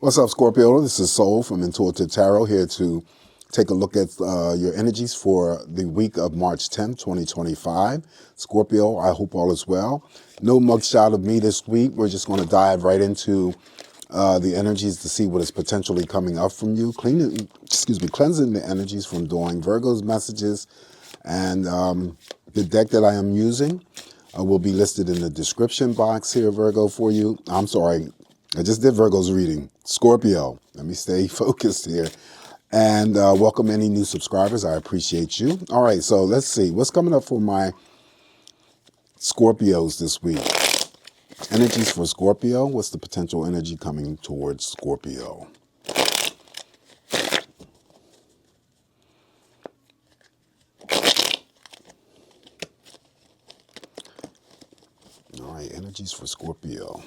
What's up, Scorpio? This is Soul from Intuitive Tarot here to take a look at your energies for the week of March 10th, 2025. Scorpio, I hope all is well. No mugshot of me this week. We're just going to dive right into the energies to see what is potentially coming up from you. Cleansing the energies from doing Virgo's messages. And the deck that I am using will be listed in the description box here, Virgo, for you. I'm sorry. I just did Virgo's reading. Scorpio, let me stay focused here. And welcome any new subscribers. I appreciate you. All right, so let's see. What's coming up for my Scorpios this week? Energies for Scorpio. What's the potential energy coming towards Scorpio? All right, energies for Scorpio.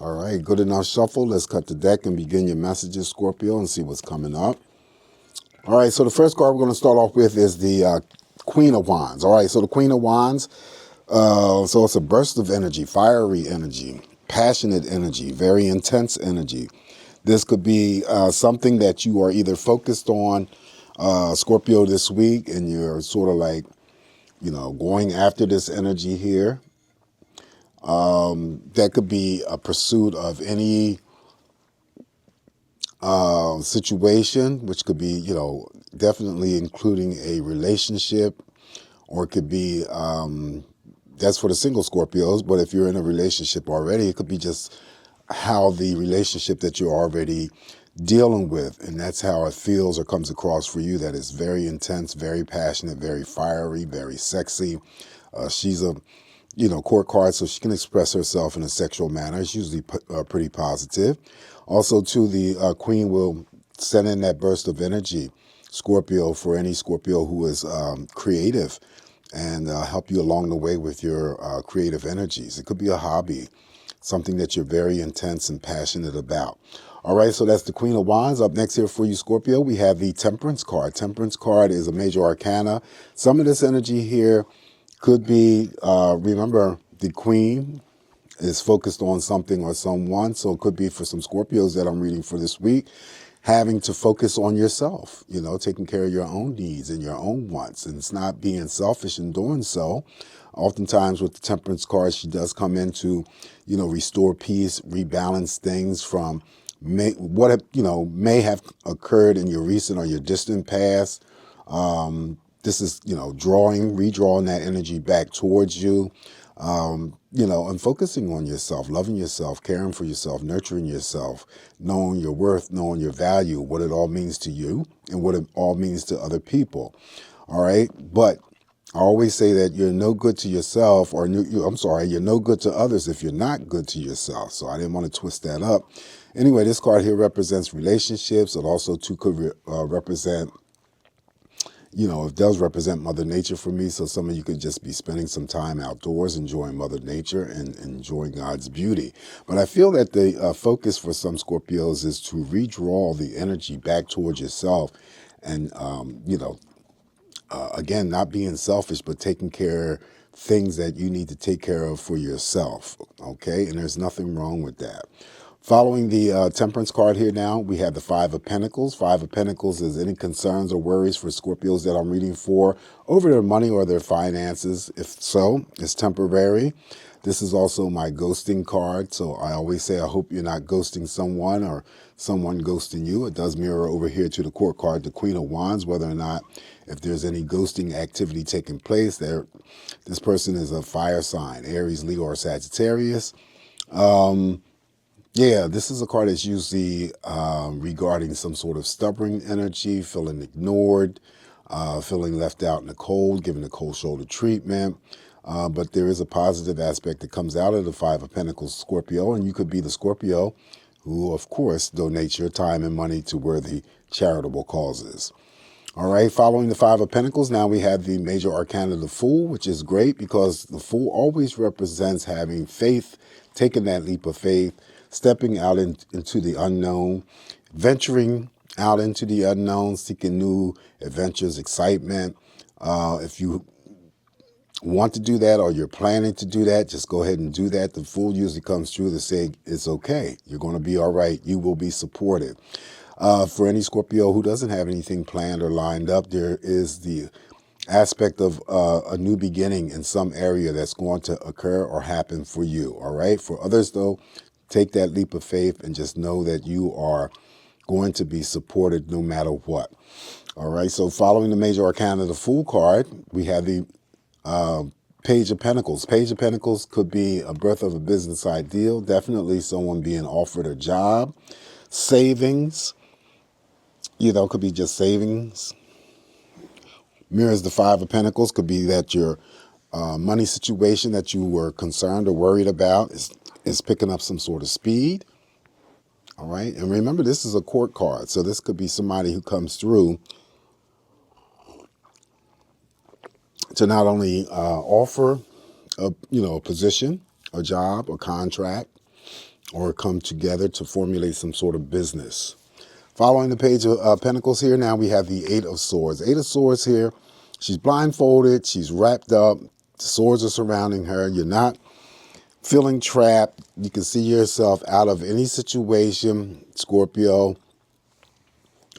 All right, good enough shuffle. Let's cut the deck and begin your messages, Scorpio, and see what's coming up. All right, so the first card we're going to start off with is the Queen of Wands. All right, so the Queen of Wands, so it's a burst of energy, fiery energy, passionate energy, very intense energy. This could be something that you are either focused on, Scorpio, this week, and you're sort of like, going after this energy here. That could be a pursuit of any situation, which could be, definitely including a relationship, or it could be, that's for the single Scorpios, but if you're in a relationship already, it could be just how the relationship that you're already dealing with, and that's how it feels or comes across for you, that is very intense, very passionate, very fiery, very sexy. She's a court card, so she can express herself in a sexual manner. It's usually pretty positive. Also, too, the Queen will send in that burst of energy, Scorpio, for any Scorpio who is creative, and help you along the way with your creative energies. It could be a hobby, something that you're very intense and passionate about. All right, so that's the Queen of Wands. Up next here for you, Scorpio, we have the Temperance card. Temperance card is a major arcana. Some of this energy here could be, remember, the Queen is focused on something or someone, so it could be for some Scorpios that I'm reading for this week, having to focus on yourself, taking care of your own needs and your own wants, and it's not being selfish in doing so. Oftentimes with the Temperance card, she does come in to, restore peace, rebalance things from what may have occurred in your recent or your distant past. This is, redrawing that energy back towards you, and focusing on yourself, loving yourself, caring for yourself, nurturing yourself, knowing your worth, knowing your value, what it all means to you and what it all means to other people. All right. But I always say that you're no good to yourself, or you're no good to others if you're not good to yourself. So I didn't want to twist that up. Anyway, this card here represents relationships. It also too could represent, it does represent Mother Nature for me. So some of you could just be spending some time outdoors, enjoying Mother Nature and enjoying God's beauty. But I feel that the focus for some Scorpios is to redraw the energy back towards yourself, and, again, not being selfish, but taking care of things that you need to take care of for yourself. Okay. And there's nothing wrong with that. Following the Temperance card here now, we have the Five of Pentacles. Five of Pentacles is any concerns or worries for Scorpios that I'm reading for over their money or their finances. If so, it's temporary. This is also my ghosting card. So I always say, I hope you're not ghosting someone or someone ghosting you. It does mirror over here to the court card, the Queen of Wands, whether or not if there's any ghosting activity taking place there. This person is a fire sign, Aries, Leo, or Sagittarius. Yeah, this is a card that's usually regarding some sort of stubborn energy, feeling ignored, feeling left out in the cold, given the cold shoulder treatment. But there is a positive aspect that comes out of the Five of Pentacles, Scorpio, and you could be the Scorpio who, of course, donates your time and money to worthy charitable causes. All right, following the Five of Pentacles, now we have the major arcana, the Fool, which is great because the Fool always represents having faith, taking that leap of faith, stepping out into the unknown, venturing out into the unknown, seeking new adventures, excitement. If you want to do that or you're planning to do that, just go ahead and do that. The Fool usually comes through to say it's okay. You're going to be all right. You will be supported. For any Scorpio who doesn't have anything planned or lined up, there is the aspect of a new beginning in some area that's going to occur or happen for you. All right. For others, though, take that leap of faith and just know that you are going to be supported no matter what. All right. So following the major arcana, the Fool card, we have the Page of Pentacles. Page of Pentacles could be a birth of a business ideal. Definitely someone being offered a job. Savings, could be just savings. Mirrors the Five of Pentacles. Could be that your money situation that you were concerned or worried about is picking up some sort of speed. All right. And remember, this is a court card. So this could be somebody who comes through to not only offer a position, a job, a contract, or come together to formulate some sort of business. Following the Page of Pentacles here, now we have the Eight of Swords. Eight of Swords here, she's blindfolded, she's wrapped up, the swords are surrounding her. You're not feeling trapped. You can see yourself out of any situation, Scorpio.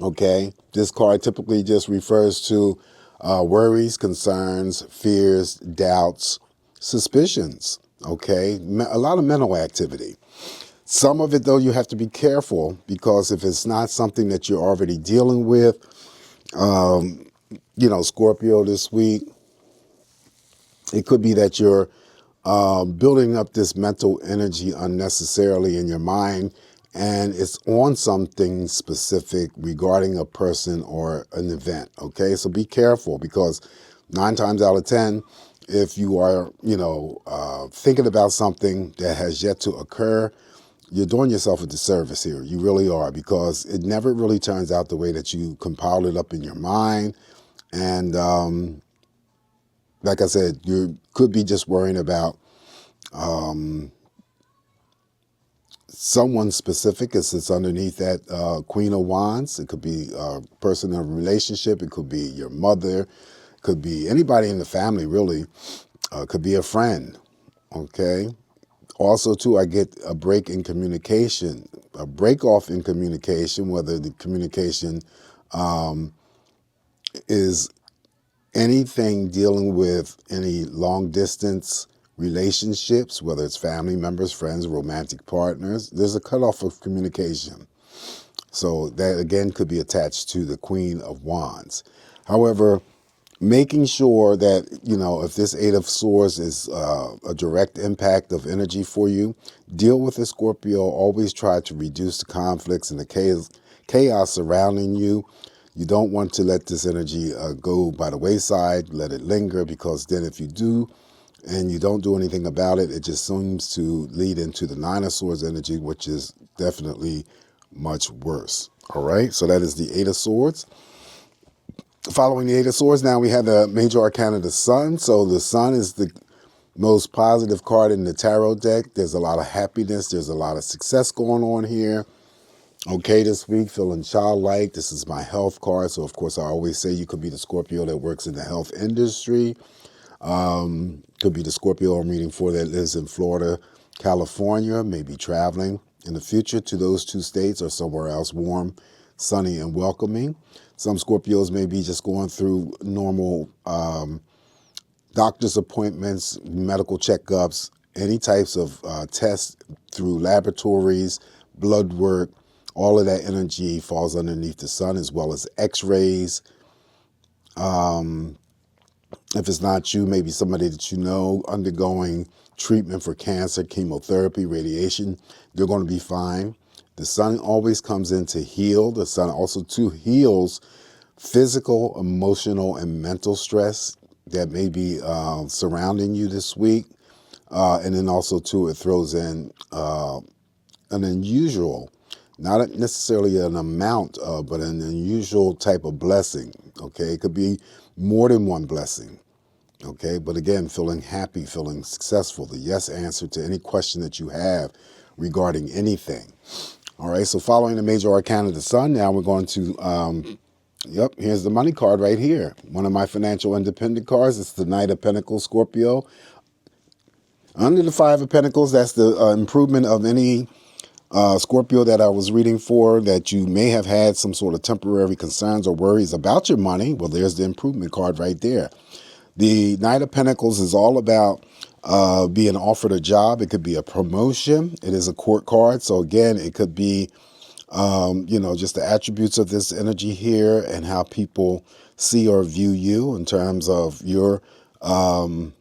Okay, this card typically just refers to worries, concerns, fears, doubts, suspicions. Okay, a lot of mental activity. Some of it, though, you have to be careful because if it's not something that you're already dealing with, Scorpio this week, it could be that you're building up this mental energy unnecessarily in your mind, and it's on something specific regarding a person or an event. Okay, so be careful because 9 times out of 10, if you are, thinking about something that has yet to occur, you're doing yourself a disservice here. You really are, because it never really turns out the way that you compiled it up in your mind. And like I said, you could be just worrying about someone specific as it's underneath that Queen of Wands. It could be a person in a relationship. It could be your mother. It could be anybody in the family, really. It could be a friend. Okay. Also, too, I get a break in communication, a break off in communication, whether the communication is anything dealing with any long distance relationships, whether it's family members, friends, romantic partners. There's a cutoff of communication. So that, again, could be attached to the Queen of Wands. However, making sure that, if this Eight of Swords is a direct impact of energy for you, deal with the Scorpio. Always try to reduce the conflicts and the chaos surrounding you. You don't want to let this energy go by the wayside, let it linger, because then if you do and you don't do anything about it, it just seems to lead into the Nine of Swords energy, which is definitely much worse. All right, so that is the Eight of Swords. Following the Eight of Swords, now we have the major arcana, the Sun. So the Sun is the most positive card in the tarot deck. There's a lot of happiness. There's a lot of success going on here. Okay, this week, feeling childlike. This is my health card. So, of course, I always say you could be the Scorpio that works in the health industry. Could be the Scorpio I'm reading for that lives in Florida, California, maybe traveling in the future to those two states or somewhere else warm, sunny, and welcoming. Some Scorpios may be just going through normal doctor's appointments, medical checkups, any types of tests through laboratories, blood work. All of that energy falls underneath the Sun, as well as X-rays. If it's not you, maybe somebody that you know undergoing treatment for cancer, chemotherapy, radiation, they're going to be fine. The Sun always comes in to heal. The Sun also too heals physical, emotional, and mental stress that may be surrounding you this week. And then also too, it throws in an unusual, not necessarily an amount, but an unusual type of blessing. Okay, it could be more than one blessing. Okay, but again, feeling happy, feeling successful, the yes answer to any question that you have regarding anything. All right, so following the major arcana of the sun, now we're going to, yep, here's the money card right here. One of my financial independent cards. It's the Knight of Pentacles, Scorpio. Under the Five of Pentacles, that's the improvement of any Scorpio that I was reading for, that you may have had some sort of temporary concerns or worries about your money. Well, there's the improvement card right there. The Knight of Pentacles is all about being offered a job. It could be a promotion. It is a court card. So again, it could be, just the attributes of this energy here and how people see or view you in terms of your, and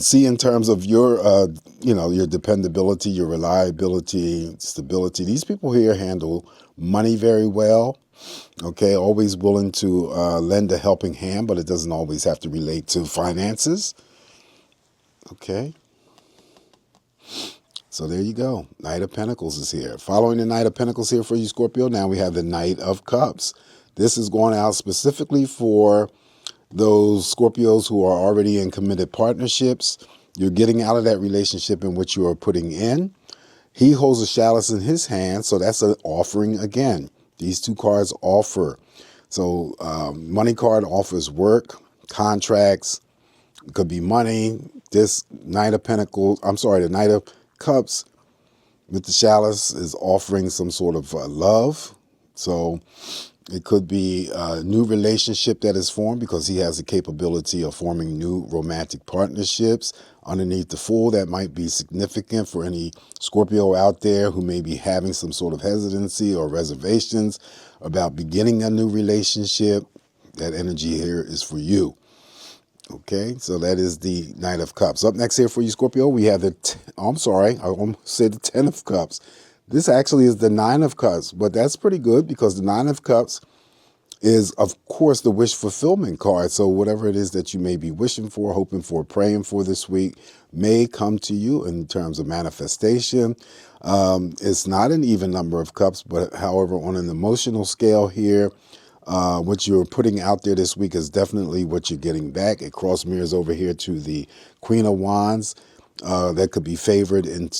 see in terms of your, your dependability, your reliability, stability. These people here handle money very well. Okay, always willing to lend a helping hand, but it doesn't always have to relate to finances. Okay. So there you go. Knight of Pentacles is here. Following the Knight of Pentacles here for you, Scorpio, now we have the Knight of Cups. This is going out specifically for those Scorpios who are already in committed partnerships. You're getting out of that relationship in which you are putting in. He holds a chalice in his hand, so that's an offering again. These two cards offer. So money card offers work, contracts, it could be money. This Knight of Pentacles, the Knight of Cups with the chalice is offering some sort of love. So it could be a new relationship that is formed because he has the capability of forming new romantic partnerships. Underneath the Fool, that might be significant for any Scorpio out there who may be having some sort of hesitancy or reservations about beginning a new relationship. That energy here is for you. Okay, so that is the Knight of Cups. Up next here for you, Scorpio, we have I almost said the Ten of Cups. This actually is the Nine of Cups, but that's pretty good because the Nine of Cups is, of course, the wish fulfillment card. So whatever it is that you may be wishing for, hoping for, praying for this week may come to you in terms of manifestation. It's not an even number of cups, but however, on an emotional scale here, what you're putting out there this week is definitely what you're getting back. It cross mirrors over here to the Queen of Wands. That could be favored in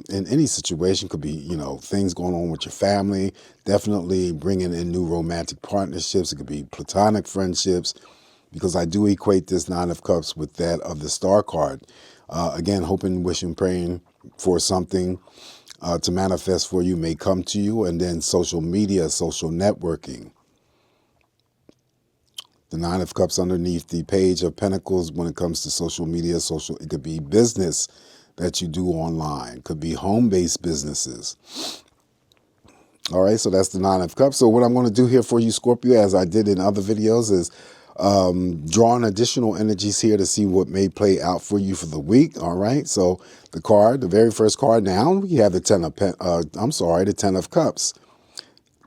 any situation. Could be, things going on with your family. Definitely bringing in new romantic partnerships. It could be platonic friendships, because I do equate this Nine of Cups with that of the Star card. Again, hoping, wishing, praying for something to manifest for you may come to you. And then social media, social networking. The Nine of Cups underneath the Page of Pentacles when it comes to social media, it could be business that you do online. It could be home-based businesses. All right, so that's the Nine of Cups. So what I'm going to do here for you, Scorpio, as I did in other videos, is drawing additional energies here to see what may play out for you for the week. All right, so the very first card now, we have the the Ten of Cups.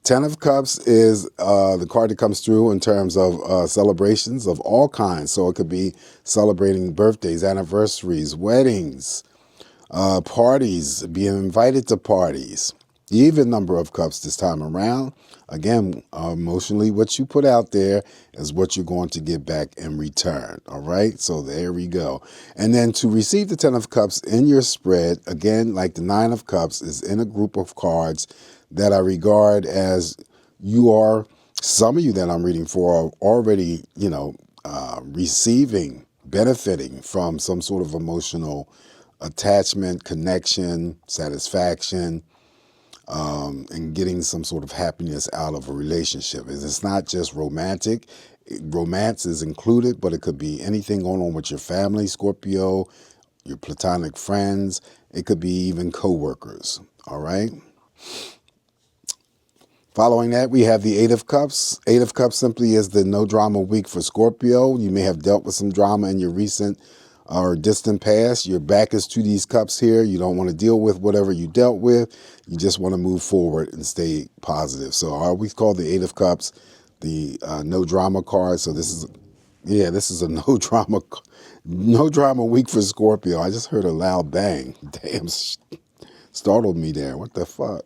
Ten of Cups is the card that comes through in terms of celebrations of all kinds. So it could be celebrating birthdays, anniversaries, weddings, parties, being invited to parties. The even number of cups this time around. Again, emotionally, what you put out there is what you're going to get back in return. All right, so there we go. And then to receive the Ten of Cups in your spread, again, like the Nine of Cups, is in a group of cards that I regard as some of you that I'm reading for are already, receiving, benefiting from some sort of emotional attachment, connection, satisfaction, and getting some sort of happiness out of a relationship. It's not just romantic. Romance is included, but it could be anything going on with your family, Scorpio, your platonic friends. It could be even co-workers. All right. Following that, we have the Eight of Cups. Eight of Cups simply is the no drama week for Scorpio. You may have dealt with some drama in your recent or distant past. Your back is to these cups here. You don't want to deal with whatever you dealt with. You just want to move forward and stay positive. So I always call the Eight of Cups the no drama card. So this is a no drama week for Scorpio. I just heard a loud bang. Damn, startled me there. What the fuck?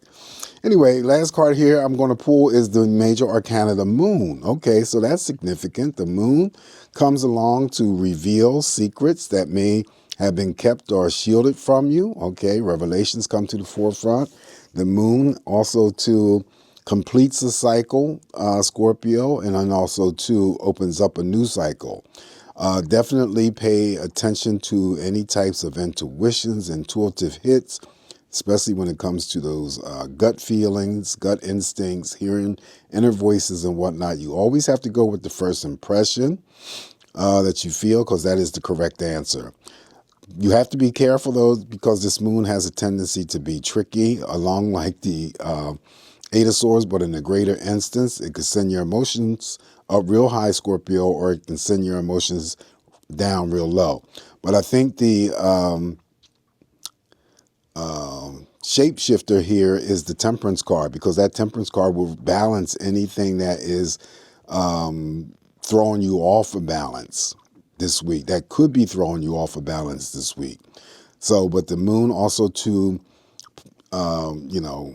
Anyway, last card here I'm going to pull is the Major Arcana, the Moon. Okay, so that's significant. The Moon comes along to reveal secrets that may have been kept or shielded from you. Okay, revelations come to the forefront. The moon also to completes a cycle, Scorpio, and then also too opens up a new cycle. Definitely pay attention to any types of intuitions, intuitive hits, especially when it comes to those gut feelings, gut instincts, hearing inner voices and whatnot. You always have to go with the first impression that you feel, because that is the correct answer. You have to be careful, though, because this moon has a tendency to be tricky, along like the Eight of Swords, but in a greater instance, it could send your emotions up real high, Scorpio, or it can send your emotions down real low. But I think the shapeshifter here is the Temperance card, because that Temperance card will balance anything that is throwing you off of balance this week. That could be throwing you off of balance this week. So, but the moon also to, you know,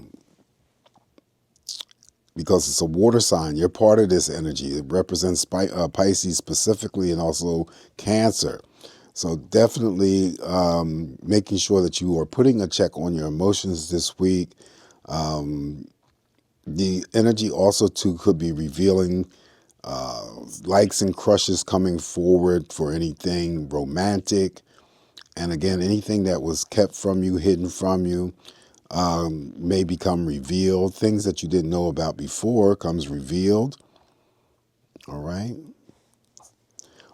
because it's a water sign, you're part of this energy. It represents Pisces specifically, and also Cancer. So definitely making sure that you are putting a check on your emotions this week. The energy also too could be revealing likes and crushes coming forward for anything romantic. And again, anything that was kept from you, hidden from you, may become revealed. Things that you didn't know about before comes revealed. All right.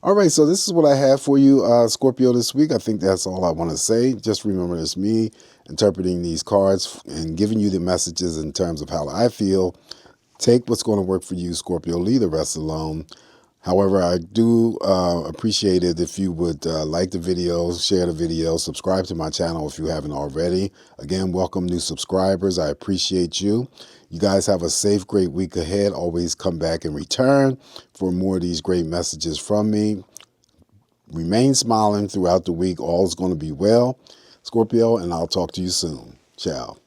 All right, so this is what I have for you, Scorpio, this week. I think that's all I want to say. Just remember, it's me interpreting these cards and giving you the messages in terms of how I feel. Take what's going to work for you, Scorpio. Leave the rest alone. However, I do appreciate it if you would like the video, share the video, subscribe to my channel if you haven't already. Again, welcome new subscribers. I appreciate you. You guys have a safe, great week ahead. Always come back and return for more of these great messages from me. Remain smiling throughout the week. All is going to be well, Scorpio, and I'll talk to you soon. Ciao.